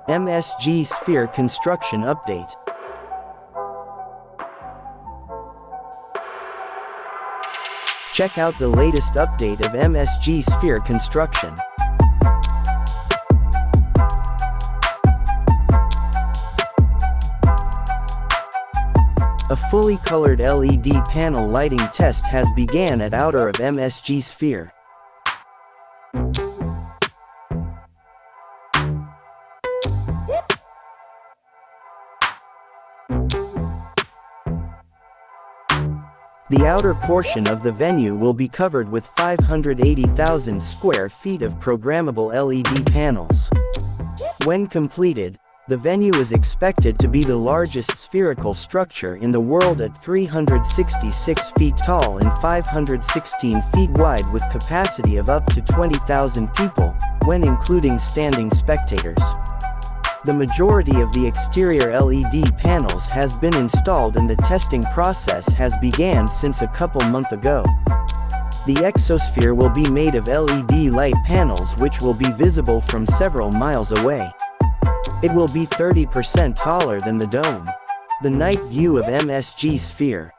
MSG Sphere construction update. Check out the latest update of MSG Sphere construction. A fully colored LED panel lighting test has began at outer of MSG Sphere. The outer portion of the venue will be covered with 580,000 square feet of programmable LED panels. When completed, the venue is expected to be the largest spherical structure in the world at 366 feet tall and 516 feet wide, with capacity of up to 20,000 people, when including standing spectators. The majority of the exterior LED panels has been installed and the testing process has began since a couple months ago. The exosphere will be made of LED light panels which will be visible from several miles away. It will be 30% taller than the dome. The night view of MSG Sphere.